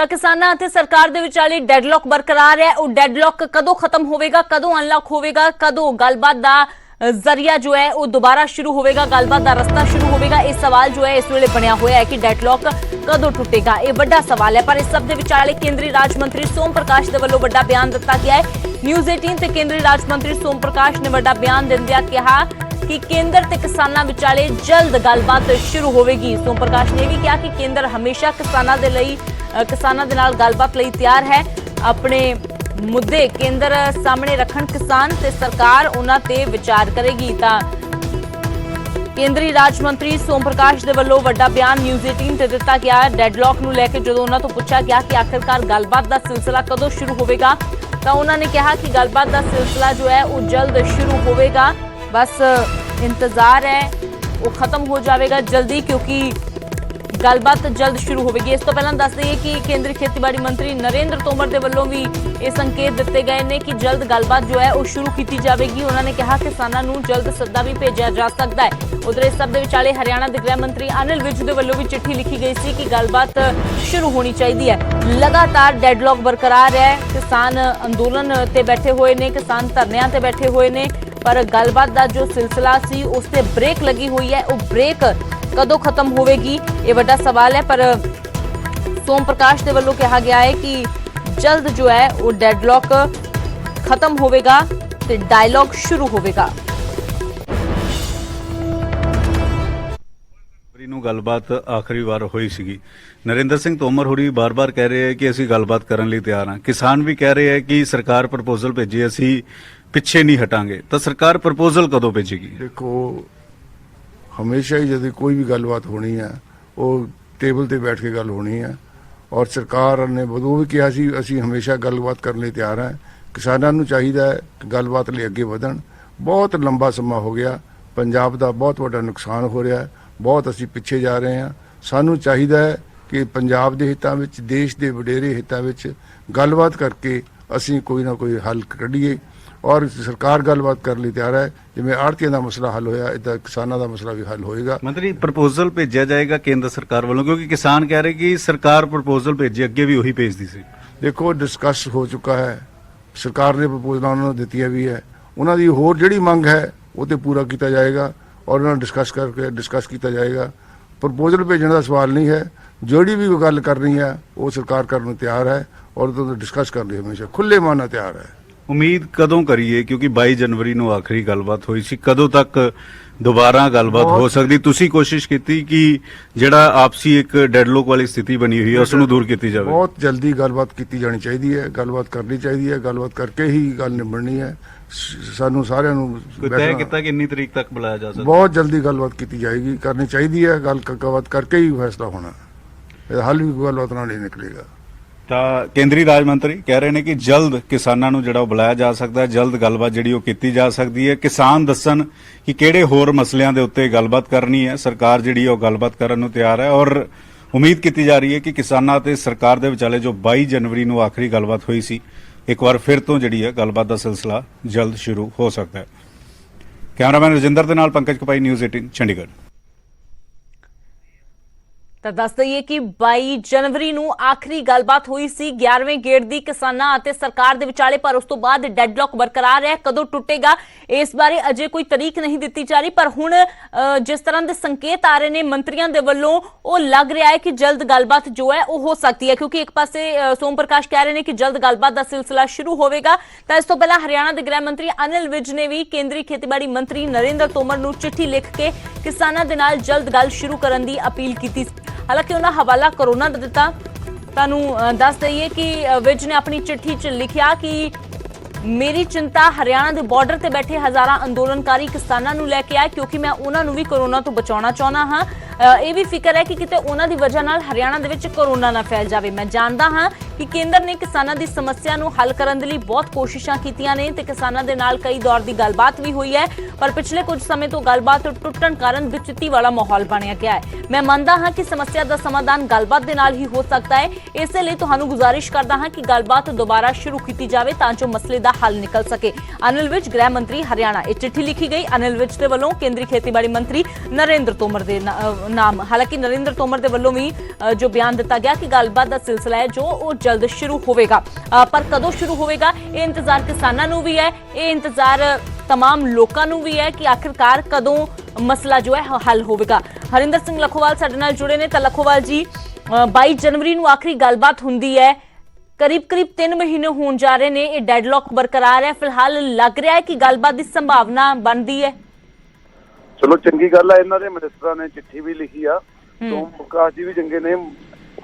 ਤਾਂ ਕਿਸਾਨਾਂ ਅਤੇ ਸਰਕਾਰ ਦੇ ਵਿਚਾਲੇ ਡੈਡਲੌਕ ਬਰਕਰਾਰ ਹੈ। ਉਹ ਡੈਡਲੌਕ ਕਦੋਂ ਖਤਮ ਹੋਵੇਗਾ, ਕਦੋਂ ਅਨਲੌਕ ਹੋਵੇਗਾ, ਕਦੋਂ ਗੱਲਬਾਤ ਦਾ ਜ਼ਰੀਆ ਜੋ ਹੈ ਉਹ ਦੁਬਾਰਾ ਸ਼ੁਰੂ ਹੋਵੇਗਾ, ਗੱਲਬਾਤ ਦਾ ਰਸਤਾ ਸ਼ੁਰੂ ਹੋਵੇਗਾ, ਇਹ ਸਵਾਲ ਜੋ ਹੈ ਇਸ ਵੇਲੇ ਬਣਿਆ ਹੋਇਆ ਹੈ ਕਿ ਡੈਡਲੌਕ ਕਦੋਂ ਟੁੱਟੇਗਾ। ਇਹ ਵੱਡਾ ਸਵਾਲ ਹੈ। ਪਰ ਇਸ ਸਭ ਦੇ ਵਿਚਾਲੇ ਕੇਂਦਰੀ ਰਾਜ ਮੰਤਰੀ ਸੋਮ ਪ੍ਰਕਾਸ਼ ਦੇ ਵੱਲੋਂ ਵੱਡਾ ਬਿਆਨ ਦਿੱਤਾ ਗਿਆ ਹੈ। ਨਿਊਜ਼ 18 ਤੇ ਕੇਂਦਰੀ ਰਾਜ ਮੰਤਰੀ ਸੋਮ ਪ੍ਰਕਾਸ਼ ਨੇ ਵੱਡਾ ਬਿਆਨ ਦਿੰਦਿਆਂ ਕਿਹਾ ਕਿ ਕੇਂਦਰ ਤੇ ਕਿਸਾਨਾਂ ਵਿਚਾਲੇ ਜਲਦ ਗੱਲਬਾਤ ਸ਼ੁਰੂ ਹੋਵੇਗੀ। ਸੋਮ ਪ੍ਰਕਾਸ਼ ਨੇ ਵੀ ਕਿਹਾ ਕਿ ਕੇਂਦਰ ਹਮੇਸ਼ਾ ਕਿਸਾਨਾਂ ਦੇ ਨਾਲ ਗੱਲਬਾਤ ਲਈ ਤਿਆਰ ਹੈ। ਆਪਣੇ ਮੁੱਦੇ ਕੇਂਦਰ ਸਾਹਮਣੇ ਰੱਖਣ ਕਿਸਾਨ ਤੇ ਸਰਕਾਰ ਉਹਨਾਂ ਤੇ ਵਿਚਾਰ ਕਰੇਗੀ। ਤਾਂ ਕੇਂਦਰੀ ਰਾਜ ਮੰਤਰੀ ਸੋਮ ਪ੍ਰਕਾਸ਼ ਦੇ ਵੱਲੋਂ ਵੱਡਾ ਬਿਆਨ ਨਿਊਜ਼ 18 ਤੇ ਦਿੱਤਾ ਗਿਆ। ਡੈਡਲੌਕ ਨੂੰ ਲੈ ਕੇ ਜਦੋਂ ਉਹਨਾਂ ਤੋਂ ਪੁੱਛਿਆ ਗਿਆ ਕਿ ਆਖਿਰਕਾਰ ਗੱਲਬਾਤ ਦਾ ਸਿਲਸਿਲਾ ਕਦੋਂ ਸ਼ੁਰੂ ਹੋਵੇਗਾ ਤਾਂ ਉਹਨਾਂ ਨੇ ਕਿਹਾ ਕਿ ਗੱਲਬਾਤ ਦਾ ਸਿਲਸਿਲਾ ਜੋ ਹੈ ਉਹ ਜਲਦ ਸ਼ੁਰੂ ਹੋਵੇਗਾ। ਬਸ ਇੰਤਜ਼ਾਰ ਹੈ, ਉਹ ਖਤਮ ਹੋ ਜਾਵੇਗਾ ਜਲਦੀ ਕਿਉਂਕਿ ਗੱਲਬਾਤ ਜਲਦ ਸ਼ੁਰੂ ਹੋਵੇਗੀ। ਇਸ ਤੋਂ ਪਹਿਲਾਂ ਦੱਸ ਦਈਏ ਕਿ ਕੇਂਦਰੀ ਖੇਤੀਬਾੜੀ ਮੰਤਰੀ ਨਰਿੰਦਰ ਤੋਮਰ ਦੇ ਵੱਲੋਂ ਵੀ ਇਹ ਸੰਕੇਤ ਦਿੱਤੇ ਗਏ ਨੇ ਕਿ ਜਲਦ ਗੱਲਬਾਤ ਜੋ ਹੈ ਉਹ ਸ਼ੁਰੂ ਕੀਤੀ ਜਾਵੇਗੀ। ਉਹਨਾਂ ਨੇ ਕਿਹਾ ਕਿਸਾਨਾਂ ਨੂੰ ਜਲਦ ਸੱਦਾ ਵੀ ਭੇਜਿਆ ਜਾ ਸਕਦਾ ਹੈ। ਉਧਰ ਇਸ ਸਭ ਦੇ ਵਿਚਾਲੇ ਹਰਿਆਣਾ ਦੇ ਗ੍ਰਹਿ ਮੰਤਰੀ ਅਨਿਲ ਵਿਜ ਦੇ ਵੱਲੋਂ ਵੀ ਚਿੱਠੀ ਲਿਖੀ ਗਈ ਸੀ ਕਿ ਗੱਲਬਾਤ ਸ਼ੁਰੂ ਹੋਣੀ ਚਾਹੀਦੀ ਹੈ। ਲਗਾਤਾਰ ਡੈਡਲੌਕ ਬਰਕਰਾਰ ਹੈ। ਕਿਸਾਨ ਅੰਦੋਲਨ ਤੇ ਬੈਠੇ ਹੋਏ ਨੇ, ਕਿਸਾਨ ਧਰਨਿਆਂ ਤੇ ਬੈਠੇ ਹੋਏ ਨੇ, ਪਰ ਗੱਲਬਾਤ ਦਾ ਜੋ ਸਿਲਸਿਲਾ ਸੀ ਉਸ ਤੇ ਬ੍ਰੇਕ ਲੱਗੀ ਹੋਈ ਹੈ। ਉਹ ਬ੍ਰੇਕ ਕਦੋਂ ਖਤਮ ਹੋਵੇਗੀ ਇਹ ਵੱਡਾ ਸਵਾਲ ਹੈ। ਪਰ ਸੋਮ ਪ੍ਰਕਾਸ਼ ਦੇ ਵੱਲੋਂ ਕਿਹਾ ਗਿਆ ਹੈ ਕਿ ਜਲਦ ਜੋ ਹੈ ਉਹ ਡੈਡਲੌਕ ਖਤਮ ਹੋਵੇਗਾ ਤੇ ਡਾਇਲੌਗ ਸ਼ੁਰੂ ਹੋਵੇਗਾ। ਨੂੰ ਗੱਲਬਾਤ ਆਖਰੀ ਵਾਰ ਹੋਈ ਸੀਗੀ। ਨਰਿੰਦਰ ਸਿੰਘ ਤੋਮਰ ਹੋਰੀ ਬਾਰ-ਬਾਰ ਕਹਿ ਰਹੇ ਹੈ ਕਿ ਅਸੀਂ ਗੱਲਬਾਤ ਕਰਨ ਲਈ ਤਿਆਰ ਹਾਂ। ਕਿਸਾਨ ਵੀ ਕਹਿ ਰਹੇ ਹੈ ਕਿ ਸਰਕਾਰ ਪ੍ਰਪੋਜ਼ਲ ਭੇਜੀ, ਅਸੀਂ ਪਿੱਛੇ ਨਹੀਂ ਹਟਾਂਗੇ। ਤਾਂ ਸਰਕਾਰ ਪ੍ਰਪੋਜ਼ਲ ਕਦੋਂ ਭੇਜੇਗੀ? ਦੇਖੋ, ਹਮੇਸ਼ਾ ਹੀ ਜਦੋਂ ਕੋਈ ਵੀ ਗੱਲਬਾਤ ਹੋਣੀ ਹੈ ਉਹ ਟੇਬਲ ਤੇ ਬੈਠ ਕੇ ਗੱਲ ਹੋਣੀ ਹੈ। ਔਰ ਸਰਕਾਰ ਨੇ ਉਦੋਂ ਵੀ ਕਿਹਾ ਸੀ ਅਸੀਂ ਹਮੇਸ਼ਾ ਗੱਲਬਾਤ ਕਰਨ ਲਈ ਤਿਆਰ ਹਾਂ। ਕਿਸਾਨਾਂ ਨੂੰ ਚਾਹੀਦਾ ਹੈ ਕਿ ਗੱਲਬਾਤ ਲਈ ਅੱਗੇ ਵਧਣ। ਬਹੁਤ ਲੰਬਾ ਸਮਾਂ ਹੋ ਗਿਆ, ਪੰਜਾਬ ਦਾ ਬਹੁਤ ਵੱਡਾ ਨੁਕਸਾਨ ਹੋ ਰਿਹਾ ਹੈ, ਬਹੁਤ ਅਸੀਂ ਪਿੱਛੇ ਜਾ ਰਹੇ ਹਾਂ। ਸਾਨੂੰ ਚਾਹੀਦਾ ਹੈ ਕਿ ਪੰਜਾਬ ਦੇ ਹਿੱਤਾਂ ਵਿੱਚ, ਦੇਸ਼ ਦੇ ਵਡੇਰੇ ਹਿੱਤਾਂ ਵਿੱਚ ਗੱਲਬਾਤ ਕਰਕੇ ਅਸੀਂ ਕੋਈ ਨਾ ਕੋਈ ਹੱਲ ਕੱਢੀਏ। ਔਰ ਸਰਕਾਰ ਗੱਲਬਾਤ ਕਰਨ ਲਈ ਤਿਆਰ ਹੈ। ਜਿਵੇਂ ਆੜ੍ਹਤੀਆਂ ਦਾ ਮਸਲਾ ਹੱਲ ਹੋਇਆ, ਇੱਦਾਂ ਕਿਸਾਨਾਂ ਦਾ ਮਸਲਾ ਵੀ ਹੱਲ ਹੋਏਗਾ। ਮੰਤਰੀ, ਪ੍ਰਪੋਜ਼ਲ ਭੇਜਿਆ ਜਾਏਗਾ ਕੇਂਦਰ ਸਰਕਾਰ ਵੱਲੋਂ, ਕਿਉਂਕਿ ਕਿਸਾਨ ਕਹਿ ਰਹੇ ਕਿ ਸਰਕਾਰ ਪ੍ਰਪੋਜ਼ਲ ਭੇਜੇ, ਅੱਗੇ ਵੀ ਉਹੀ ਭੇਜਦੀ ਸੀ। ਦੇਖੋ, ਡਿਸਕਸ ਹੋ ਚੁੱਕਾ ਹੈ। ਸਰਕਾਰ ਨੇ ਪ੍ਰਪੋਜ਼ਲਾਂ ਉਹਨਾਂ ਨੂੰ ਦਿੱਤੀਆਂ ਵੀ ਹੈ। ਉਹਨਾਂ ਦੀ ਹੋਰ ਜਿਹੜੀ ਮੰਗ ਹੈ ਉਹ ਤੇ ਪੂਰਾ ਕੀਤਾ ਜਾਏਗਾ ਔਰ ਉਹਨਾਂ ਨੂੰ ਡਿਸਕਸ ਕੀਤਾ ਜਾਏਗਾ। ਪ੍ਰਪੋਜ਼ਲ ਭੇਜਣ ਦਾ ਸਵਾਲ ਨਹੀਂ ਹੈ। ਜਿਹੜੀ ਵੀ ਗੱਲ ਕਰਨੀ ਹੈ ਉਹ ਸਰਕਾਰ ਕਰਨ ਨੂੰ ਤਿਆਰ ਹੈ ਔਰ ਉਹਦੇ ਤੋਂ ਡਿਸਕਸ ਕਰਨ ਲਈ ਹਮੇਸ਼ਾ ਖੁੱਲੇ ਮਨ ਨਾਲ ਤਿਆਰ ਹੈ। ਉਮੀਦ ਕਦੋਂ ਕਰੀਏ, ਕਿਉਂਕਿ 22 ਜਨਵਰੀ ਨੂੰ ਆਖਰੀ ਗੱਲਬਾਤ ਹੋਈ ਸੀ, ਕਦੋਂ ਤੱਕ ਦੁਬਾਰਾ ਗੱਲਬਾਤ ਹੋ ਸਕਦੀ? ਤੁਸੀਂ ਕੋਸ਼ਿਸ਼ ਕੀਤੀ ਕਿ ਜਿਹੜਾ ਆਪਸੀ ਇੱਕ ਡੈਡਲੌਕ ਵਾਲੀ ਸਥਿਤੀ ਬਣੀ ਹੋਈ ਹੈ ਉਸ ਨੂੰ ਦੂਰ ਕੀਤੀ ਜਾਵੇ? ਬਹੁਤ ਜਲਦੀ ਗੱਲਬਾਤ ਕੀਤੀ ਜਾਣੀ ਚਾਹੀਦੀ ਹੈ, ਗੱਲਬਾਤ ਕਰਨੀ ਚਾਹੀਦੀ ਹੈ। ਗੱਲਬਾਤ ਕਰਕੇ ਹੀ ਗੱਲ ਨਿਬੜਨੀ ਹੈ। ਸਾਨੂੰ ਸਾਰਿਆਂ ਨੂੰ ਤੈਅ ਕੀਤਾ ਕਿ ਇੰਨੀ ਤਰੀਕ ਤੱਕ ਬੁਲਾਇਆ ਜਾ ਸਕਦਾ? ਬਹੁਤ ਜਲਦੀ ਗੱਲਬਾਤ ਕੀਤੀ ਜਾਏਗੀ, ਕਰਨੀ ਚਾਹੀਦੀ ਹੈ। ਗੱਲਬਾਤ ਕਰਕੇ ਹੀ ਫੈਸਲਾ ਹੋਣਾ। ਇਹਦਾ ਹੱਲ ਵੀ ਗੱਲਬਾਤ ਨਾਲ ਨਹੀਂ ਨਿਕਲੇਗਾ। ਤਾਂ ਕੇਂਦਰੀ ਰਾਜ ਮੰਤਰੀ ਕਹਿ ਰਹੇ ਨੇ ਕਿ ਜਲਦ ਕਿਸਾਨਾਂ ਨੂੰ ਜਿਹੜਾ ਉਹ ਬੁਲਾਇਆ ਜਾ ਸਕਦਾ ਹੈ, ਜਲਦ ਗੱਲਬਾਤ ਜਿਹੜੀ ਉਹ ਕੀਤੀ ਜਾ ਸਕਦੀ ਹੈ। ਕਿਸਾਨ ਦੱਸਣ ਕਿ ਕਿਹੜੇ ਹੋਰ ਮਸਲਿਆਂ ਦੇ ਉੱਤੇ ਗੱਲਬਾਤ ਕਰਨੀ ਹੈ। ਸਰਕਾਰ ਜਿਹੜੀ ਉਹ ਗੱਲਬਾਤ ਕਰਨ ਨੂੰ ਤਿਆਰ ਹੈ ਔਰ ਉਮੀਦ ਕੀਤੀ ਜਾ ਰਹੀ ਹੈ ਕਿ ਕਿਸਾਨਾਂ ਅਤੇ ਸਰਕਾਰ ਦੇ ਵਿਚਾਲੇ ਜੋ 22 ਜਨਵਰੀ ਨੂੰ ਆਖਰੀ ਗੱਲਬਾਤ ਹੋਈ ਸੀ, ਇੱਕ ਵਾਰ ਫਿਰ ਤੋਂ ਜਿਹੜੀ ਹੈ ਗੱਲਬਾਤ ਦਾ ਸਿਲਸਿਲਾ ਜਲਦ ਸ਼ੁਰੂ ਹੋ ਸਕਦਾ ਹੈ। ਕੈਮਰਾਮੈਨ ਰਜਿੰਦਰ ਦੇ ਨਾਲ ਪੰਕਜ ਕਪਾਈ, ਨਿਊਜ਼ 18 ਚੰਡੀਗੜ੍ਹ। ਤਾਂ ਦੱਸ ਦਈਏ ਕਿ 22 ਜਨਵਰੀ ਨੂੰ ਆਖਰੀ ਗੱਲਬਾਤ ਹੋਈ ਸੀ 11ਵੇਂ ਗੇੜ ਦੀ ਕਿਸਾਨਾਂ ਅਤੇ ਸਰਕਾਰ ਦੇ ਵਿਚਾਲੇ। ਪਰ ਉਸ ਤੋਂ ਬਾਅਦ ਡੈਡਲੌਕ ਬਰਕਰਾਰ ਹੈ। ਕਦੋਂ ਟੁੱਟੇਗਾ ਇਸ ਬਾਰੇ ਅਜੇ ਕੋਈ ਤਾਰੀਖ ਨਹੀਂ ਦਿੱਤੀ ਜਾ ਰਹੀ। ਪਰ ਹੁਣ ਜਿਸ ਤਰ੍ਹਾਂ ਦੇ ਸੰਕੇਤ ਆ ਰਹੇ ਨੇ ਮੰਤਰੀਆਂ ਦੇ ਵੱਲੋਂ, ਉਹ ਲੱਗ ਰਿਹਾ ਹੈ ਕਿ ਜਲਦ ਗੱਲਬਾਤ ਜੋ ਹੈ ਉਹ ਹੋ ਸਕਦੀ ਹੈ। ਕਿਉਂਕਿ ਇੱਕ ਪਾਸੇ ਸੋਮ ਪ੍ਰਕਾਸ਼ ਕਹਿ ਰਹੇ ਨੇ ਕਿ ਜਲਦ ਗੱਲਬਾਤ ਦਾ ਸਿਲਸਿਲਾ ਸ਼ੁਰੂ ਹੋਵੇਗਾ। ਤਾਂ ਇਸ ਤੋਂ ਪਹਿਲਾਂ ਹਰਿਆਣਾ ਦੇ ਗ੍ਰਹਿ ਮੰਤਰੀ ਅਨਿਲ ਵਿਜ ਨੇ ਵੀ ਕੇਂਦਰੀ ਖੇਤੀਬਾੜੀ ਮੰਤਰੀ ਨਰਿੰਦਰ ਤੋਮਰ ਨੂੰ ਚਿੱਠੀ ਲਿਖ ਕੇ ਕਿਸਾਨਾਂ ਦੇ ਨਾਲ ਜਲਦ ਗੱਲ ਸ਼ੁਰੂ ਕਰਨ ਦੀ ਅਪੀਲ ਕੀਤੀ। ਹਾਲਾਂਕਿ ਉਹਨਾਂ ਹਵਾਲਾ ਕੋਰੋਨਾ ਦਾ ਦਿੱਤਾ। ਤੁਹਾਨੂੰ ਦੱਸ ਦਈਏ ਕਿ ਵਿਜ ਨੇ ਆਪਣੀ ਚਿੱਠੀ 'ਚ ਲਿਖਿਆ ਕਿ ਮੇਰੀ ਚਿੰਤਾ ਹਰਿਆਣਾ ਦੇ ਬਾਰਡਰ ਤੇ ਬੈਠੇ ਹਜ਼ਾਰਾਂ ਅੰਦੋਲਨਕਾਰੀ ਕਿਸਾਨਾਂ ਨੂੰ ਲੈ ਕੇ ਆਇਆ, ਕਿਉਂਕਿ ਮੈਂ ਉਹਨਾਂ ਨੂੰ ਵੀ ਕੋਰੋਨਾ ਤੋਂ ਬਚਾਉਣਾ ਚਾਹੁੰਦਾ ਹਾਂ। ਇਹ ਵੀ ਫਿਕਰ ਹੈ ਕਿ ਕਿਤੇ ਉਹਨਾਂ ਦੀ ਵਜ੍ਹਾ ਨਾਲ ਹਰਿਆਣਾ ਦੇ ਵਿੱਚ ਕੋਰੋਨਾ ਨਾ ਫੈਲ ਜਾਵੇ। ਮੈਂ ਜਾਣਦਾ ਹਾਂ ਕਿ ਕੇਂਦਰ ਨੇ ਕਿਸਾਨਾਂ ਦੀ ਸਮੱਸਿਆ ਨੂੰ ਹੱਲ ਕਰਨ ਦੇ ਲਈ ਬਹੁਤ ਕੋਸ਼ਿਸ਼ਾਂ ਕੀਤੀਆਂ ਨੇ ਤੇ ਕਿਸਾਨਾਂ ਦੇ ਨਾਲ ਕਈ ਦੌਰ ਦੀ ਗੱਲਬਾਤ ਵੀ ਹੋਈ ਹੈ, ਪਰ ਪਿਛਲੇ ਕੁਝ ਸਮੇਂ ਤੋਂ ਗੱਲਬਾਤ ਟੁੱਟਣ ਕਾਰਨ ਵਿਚਿਤੀ ਵਾਲਾ ਮਾਹੌਲ ਬਣਿਆ ਗਿਆ ਹੈ। ਮੈਂ ਮੰਨਦਾ ਹਾਂ ਕਿ ਸਮੱਸਿਆ ਦਾ ਸਮਾਧਾਨ ਗੱਲਬਾਤ ਦੇ ਨਾਲ ਹੀ ਹੋ ਸਕਦਾ ਹੈ। ਇਸੇ ਲਈ ਤੁਹਾਨੂੰ ਗੁਜ਼ਾਰਿਸ਼ ਕਰਦਾ ਹਾਂ ਕਿ ਗੱਲਬਾਤ ਦੁਬਾਰਾ ਸ਼ੁਰੂ ਕੀਤੀ ਜਾਵੇ ਤਾਂ ਜੋ ਮਸਲੇ ਦਾ ਹੱਲ ਨਿਕਲ ਸਕੇ। ਅਨਿਲ ਵਿਜ, ਗ੍ਰਹਿ ਮੰਤਰੀ ਹਰਿਆਣਾ। ਇਹ ਚਿੱਠੀ ਲਿਖੀ ਗਈ ਅਨਿਲ ਵਿਜ ਦੇ ਵੱਲੋਂ ਕੇਂਦਰੀ ਖੇਤੀਬਾੜੀ ਮੰਤਰੀ ਨਰਿੰਦਰ ਤੋਮਰ ਦੇ ਨਾਮ। ਹਾਲਾਂਕਿ ਨਰਿੰਦਰ ਤੋਮਰ ਦੇ ਵੱਲੋਂ ਵੀ ਜੋ ਬਿਆਨ ਦਿੱਤਾ ਗਿਆ ਕਿ ਗੱਲਬਾਤ ਦਾ ਸਿਲਸਿਲਾ ਹੈ ਜੋ ਉਹ ਜਲਦ ਸ਼ੁਰੂ ਹੋਵੇਗਾ, ਪਰ ਕਦੋਂ ਸ਼ੁਰੂ ਹੋਵੇਗਾ ਇਹ ਇੰਤਜ਼ਾਰ ਕਿਸਾਨਾਂ ਨੂੰ ਵੀ ਹੈ, ਇਹ ਇੰਤਜ਼ਾਰ तमाम लोगों ਨੂੰ ਵੀ ਹੈ ਕਿ आखिरकार कदों मसला जो है हल होगा। हरिंदर सिंह लखोवाल साडे नाल जुड़े ने। तां लखोवाल जी, 22 जनवरी ਨੂੰ आखिरी गलबात हुंदी है, करीब 3 महीने होण जा रहे ने, ये डेडलॉक बरकरार है, फिलहाल लग रहा है कि गलबात की संभावना बनती है। चलो चंगी गल है, इन्हां दे मिनिस्टरां ने चिट्ठी भी लिखी आ, ओम प्रकाश जी भी चंगे ने,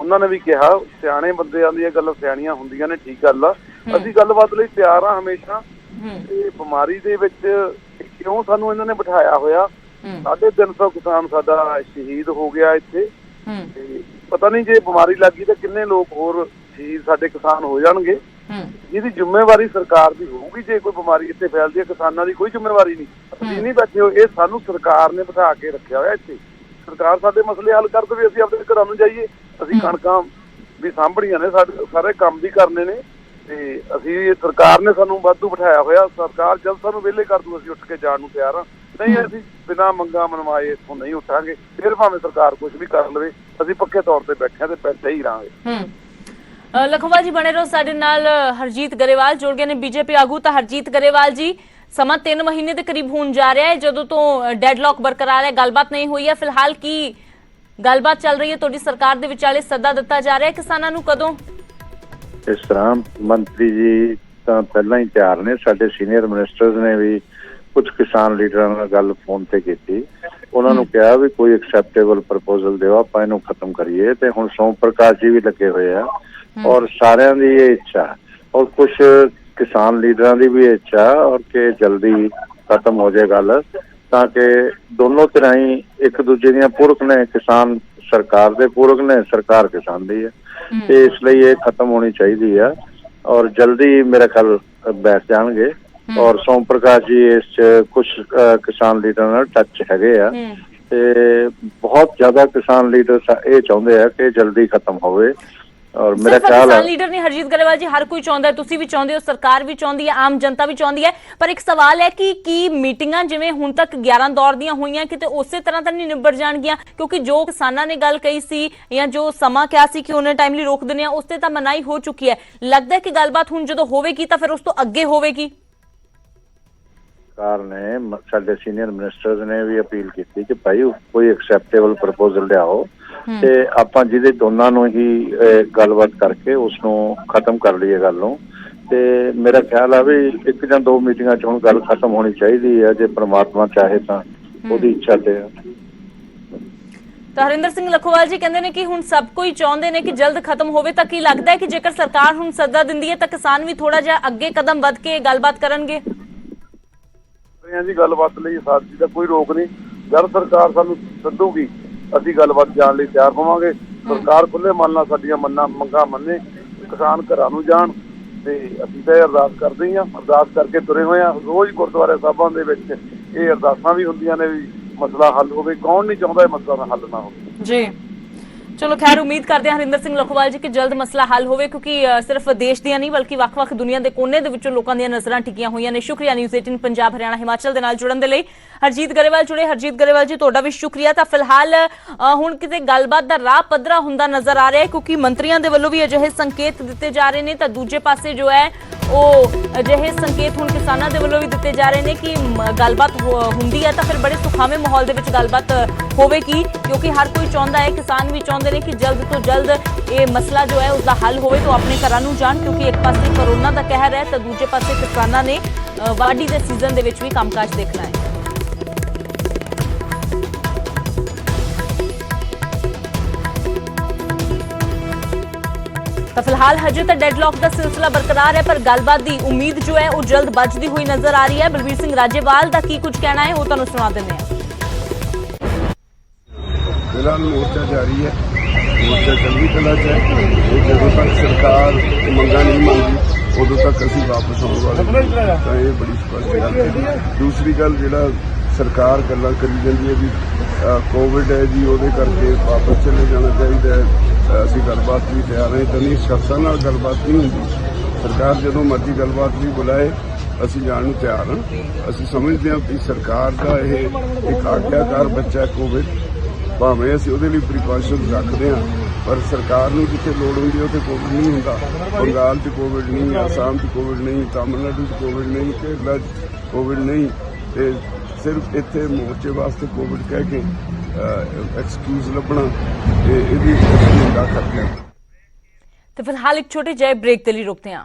उन्होंने भी कहा सियाणे बंदियां दी गल्लां सियाणियां हुंदियां ने, ठीक गल आ, ਅਸੀਂ ਗੱਲਬਾਤ ਲਈ ਤਿਆਰ ਆ ਹਮੇਸ਼ਾ। ਤੇ ਬਿਮਾਰੀ ਦੇ ਵਿੱਚ ਕਿਉਂ ਸਾਨੂੰ ਇਹਨਾਂ ਨੇ ਬਿਠਾਇਆ ਹੋਇਆ, 350 ਕਿਸਾਨ ਸਾਡਾ ਸ਼ਹੀਦ ਹੋ ਗਿਆ ਇੱਥੇ, ਤੇ ਪਤਾ ਨਹੀਂ ਜੇ ਬਿਮਾਰੀ ਲੱਗੀ ਤਾਂ ਕਿੰਨੇ ਲੋਕ ਹੋਰ ਸ਼ਹੀਦ ਸਾਡੇ ਕਿਸਾਨ ਹੋ ਜਾਣਗੇ। ਜਿਹਦੀ ਜ਼ਿੰਮੇਵਾਰੀ ਸਰਕਾਰ ਦੀ ਹੋਊਗੀ। ਜੇ ਕੋਈ ਬਿਮਾਰੀ ਇੱਥੇ ਫੈਲਦੀ ਹੈ, ਕਿਸਾਨਾਂ ਦੀ ਕੋਈ ਜ਼ਿੰਮੇਵਾਰੀ ਨਹੀਂ, ਅਸੀਂ ਨਹੀਂ ਬੈਠੇ ਹੋ, ਇਹ ਸਾਨੂੰ ਸਰਕਾਰ ਨੇ ਬਿਠਾ ਕੇ ਰੱਖਿਆ ਹੋਇਆ ਇੱਥੇ। ਸਰਕਾਰ ਸਾਡੇ ਮਸਲੇ ਹੱਲ ਕਰ ਦੇਵੇ, ਅਸੀਂ ਆਪਣੇ ਘਰਾਂ ਨੂੰ ਜਾਈਏ, ਅਸੀਂ ਕਣਕਾਂ ਵੀ ਸਾਂਭਣੀਆਂ ਨੇ, ਸਾਡੇ ਸਾਰੇ ਕੰਮ ਵੀ ਕਰਨੇ ਨੇ, ਤੇ ਅਸੀਂ ਸਰਕਾਰ ਨੇ ਸਾਨੂੰ ਵਾਧੂ ਬਿਠਾਇਆ ਹੋਇਆ। ਸਰਕਾਰ ਜਦ ਸਾਨੂੰ ਵਿਹਲੇ ਕਰ ਦੂ ਅਸੀਂ ਉੱਠ ਕੇ ਜਾਣ ਨੂੰ ਤਿਆਰ ਹਾਂ, ਨਹੀਂ ਅਸੀਂ ਬਿਨਾਂ ਮੰਗਾ ਮਨਵਾਏ ਇੱਥੋਂ ਨਹੀਂ ਉੱਠਾਂਗੇ। ਫਿਰ ਭਾਵੇਂ ਸਰਕਾਰ ਕੁਝ ਵੀ ਕਰ ਲਵੇ, ਅਸੀਂ ਪੱਕੇ ਤੌਰ ਤੇ ਬੈਠੇ ਹਾਂ ਤੇ ਬੈਠੇ ਹੀ ਰਹਾਂਗੇ। लखोवाल जी बने रहो साडे नाल। हरजीत गरेवाल जुड़ गए ने, बीजेपी आगू। तो हरजीत गरेवाल जी, समा 3 महीने के करीब होने जा रहा है जदों तो डेडलॉक बरकरार है, गलबात नहीं हुई है, फिलहाल की गलबात चल रही है, तुहाडी सरकार दे विचाले सद्दा दिता जा रहा है किसानां नूं कदों? इस तरह मंत्री जी तो पहला ही तैयार ने, साडे सीनियर मिनिस्टर्स ने भी कुछ किसान लीडरां नाल गल फोन ते कीती, उन्होंने कहा भी कोई एक्सैप्टेबल प्रपोजल दिओ, आपां इहनूं खत्म करिए। ते हुण सोम प्रकाश जी भी लगे हुए आ और सारियां दी ये इच्छा और कुछ किसान लीडरां दी भी इच्छा और कि जल्दी खत्म हो जाए गल, ताकि दोनों तरह ही एक दूजे दियां पूरक ने, किसान सरकार दे पूरक ने, सरकार किसान दी है, ते इसलिए ये खत्म होनी चाहिए है और जल्दी मेरा ख्याल बैठ जाएंगे। और सोम प्रकाश जी इस कुछ किसान लीडर नाल टच हैगे आ, ते बहुत ज्यादा किसान लीडर ये चाहते हैं कि जल्दी खत्म होवे। और मेरा ख्याल किसान लीडर ने हरजीत गरेवाल जी, हर कोई चाहता है, तुसी भी चाहते हो, सरकार भी चाहती है, आम जनता भी चाहती है, पर एक सवाल है कि की मीटिंगां जिवें हुण तक 11 दौर दियां होईयां किते उसे तरह तां नहीं निबड़ जाणगियां, क्योंकि जो किसानां ने गल कही सी या जो समा कहा सी कि उन्हें टाइमली रोक दिंदे आ, उस ते तां मनाही हो चुकी है। लगदा है कि गलबात हुण जदों होवेगी तां फिर उस तों अगे होवेगी। सरकार ने, साडे सीनियर मिनिस्टर्स ने भी अपील की कि भाई कोई एक्सैप्टेबल प्रपोजल लियाओ, ते आपां जिहदे दोनां नूं ही गलबात करके उसनूं खत्म कर लईए गल नूं। ते मेरा ख्याल है भी 1 ਜਾਂ 2 मीटिंगां च हुण गल खत्म होनी चाहिए है, जे परमात्मा चाहे तां ओहदी इच्छा ते। तो हरिंदर सिंह लखोवाल जी कहते हैं कि हुण सब कोई चाहते हैं कि जल्द खत्म होवे, तां की लगता है कि जेकर सरकार हुण सद्दा दिंदी है तां किसान भी थोड़ा जिहा अगे कदम वध के गलबात करनगे? जी गलबात ਲਈ ਸਾਡੀ ਦਾ ਕੋਈ ਰੋਕ ਨਹੀਂ, ਜਦ ਸਰਕਾਰ ਸਾਨੂੰ ਸੱਦੂਗੀ ਅਸੀਂ ਗੱਲਬਾਤ ਜਾਣ ਲਈ ਤਿਆਰ ਹੋਵਾਂਗੇ। ਸਰਕਾਰ ਖੁੱਲੇ ਮਨ ਨਾਲ ਸਾਡੀਆਂ ਮੰਗਾਂ ਮੰਨੇ, ਕਿਸਾਨ ਘਰਾਂ ਨੂੰ ਜਾਣ, ਤੇ ਅਸੀਂ ਤਾਂ ਅਰਦਾਸ ਕਰਦੇ ਹਾਂ, ਅਰਦਾਸ ਕਰਕੇ ਤੁਰੇ ਹੋਏ ਹਾਂ। ਰੋਜ਼ ਗੁਰਦੁਆਰੇ ਸਾਹਿਬਾਂ ਦੇ ਵਿੱਚ ਇਹ ਅਰਦਾਸਾਂ ਵੀ ਹੁੰਦੀਆਂ ਨੇ ਵੀ ਮਸਲਾ ਹੱਲ ਹੋਵੇ, ਕੌਣ ਨਹੀਂ ਚਾਹੁੰਦਾ ਇਹ ਮਸਲਾ ਦਾ ਹੱਲ ਨਾ ਹੋਵੇ ਜੀ। चलो खैर, उम्मीद करते हैं हरिंदर सिंह लखोवाल जी कि जल्द मसला हल होवे, क्योंकि सिर्फ देश दियां नहीं बल्कि ਵੱਖ-ਵੱਖ दुनिया के कोने दे विचों लोकां दियां नज़रां टिकीਆਂ ਹੋਈਆਂ ने। शुक्रिया न्यूज़ 18 पंजाब हरियाणा हिमाचल दे नाल जुड़न दे लई। हरजीत गरेवाल जुड़े। हरजीत गरेवाल जी, तुहाडा भी शुक्रिया। तां फिलहाल हुण किते गलबात दा राह पद्धरा हुंदा नज़र आ रहा है, क्योंकि मंत्रियों के वल्लों भी अजिहे संकेत दिते जा रहे हैं, तां दूजे पासे जो है ਉਹ ਅਜਿਹੇ ਸੰਕੇਤ ਹੁਣ ਕਿਸਾਨਾਂ ਦੇ ਵੱਲੋਂ ਵੀ ਦਿੱਤੇ ਜਾ ਰਹੇ ਨੇ ਕਿ ਗੱਲਬਾਤ ਹੁੰਦੀ ਹੈ ਤਾਂ ਫਿਰ ਬੜੇ ਸੁਖਾਵੇਂ ਮਾਹੌਲ ਦੇ ਵਿੱਚ ਗੱਲਬਾਤ ਹੋਵੇਗੀ, ਕਿਉਂਕਿ ਹਰ ਕੋਈ ਚਾਹੁੰਦਾ ਹੈ, ਕਿਸਾਨ ਵੀ ਚਾਹੁੰਦੇ ਨੇ ਕਿ ਜਲਦ ਤੋਂ ਜਲਦ ਇਹ ਮਸਲਾ ਜੋ ਹੈ ਉਸਦਾ ਹੱਲ ਹੋਵੇ ਤਾਂ ਆਪਣੇ ਘਰਾਂ ਨੂੰ ਜਾਣ, ਕਿਉਂਕਿ ਇੱਕ ਪਾਸੇ ਕਰੋਨਾ ਦਾ ਕਹਿਰ ਹੈ ਤਾਂ ਦੂਜੇ ਪਾਸੇ ਕਿਸਾਨਾਂ ਨੇ ਵਾਢੀ ਦੇ ਸੀਜ਼ਨ ਦੇ ਵਿੱਚ ਵੀ ਕੰਮਕਾਜ ਦੇਖਣਾ ਹੈ। तो फिलहाल हजे तो डेडलॉक का सिलसिला बरकरार है, पर गलबात की उम्मीद जो है वो जल्द बजती हुई नजर आ रही है। बलबीर सिंह राजेवाल का की कुछ कहना है वो तुहानूं सुना देंगे। फिलहाल मोर्चा जारी है, मोर्चा चंगी तरह से है। जदों तक सरकार मंगा नहीं मंगी उदों तक असीं वापस आने वाले, तो ये बड़ी स्पष्ट गल है। दूसरी गल जिहड़ा सरकार गल्लां करी जांदी है भी कोविड है जी, ਉਹਦੇ करके वापस चले जाना चाहिए, ਅਸੀਂ ਗੱਲਬਾਤ ਵੀ ਤਿਆਰ ਹਾਂ, ਤਾਂ ਨਹੀਂ ਸ਼ਖਸਾਂ ਨਾਲ ਗੱਲਬਾਤ ਨਹੀਂ ਹੁੰਦੀ। ਸਰਕਾਰ ਜਦੋਂ ਮਰਜ਼ੀ ਗੱਲਬਾਤ ਵੀ ਬੁਲਾਏ ਅਸੀਂ ਜਾਣ ਨੂੰ ਤਿਆਰ ਹਾਂ। ਅਸੀਂ ਸਮਝਦੇ ਹਾਂ ਕਿ ਸਰਕਾਰ ਦਾ ਇਹ ਇੱਕ ਆਗਿਆਕਾਰ ਬੱਚਾ ਕੋਵਿਡ, ਭਾਵੇਂ ਅਸੀਂ ਉਹਦੇ ਲਈ ਪ੍ਰੀਕਾਸ਼ਨ ਰੱਖਦੇ ਹਾਂ, ਪਰ ਸਰਕਾਰ ਨੂੰ ਜਿੱਥੇ ਲੋੜ ਹੁੰਦੀ ਹੈ ਉੱਥੇ ਕੋਵਿਡ ਨਹੀਂ ਹੁੰਦਾ। ਬੰਗਾਲ 'ਚ ਕੋਵਿਡ ਨਹੀਂ, ਆਸਾਮ 'ਚ ਕੋਵਿਡ ਨਹੀਂ, ਤਾਮਿਲਨਾਡੂ 'ਚ ਕੋਵਿਡ ਨਹੀਂ, ਕੇਰਲਾ 'ਚ ਕੋਵਿਡ ਨਹੀਂ, ਤੇ ਸਿਰਫ ਇੱਥੇ ਮੋਰਚੇ ਵਾਸਤੇ ਕੋਵਿਡ ਕਹਿ ਕੇ ਐਕਸਕਿਊਜ਼ ਲੱਭਣਾ ਇਹਦੀ ਨਿੰਦਾ ਕਰਦੇ ਹਾਂ। ਤੇ ਫਿਲਹਾਲ ਇੱਕ ਛੋਟੇ ਜਿਹੇ ਬ੍ਰੇਕ ਦੇ ਲਈ ਰੁਕਦੇ ਹਾਂ।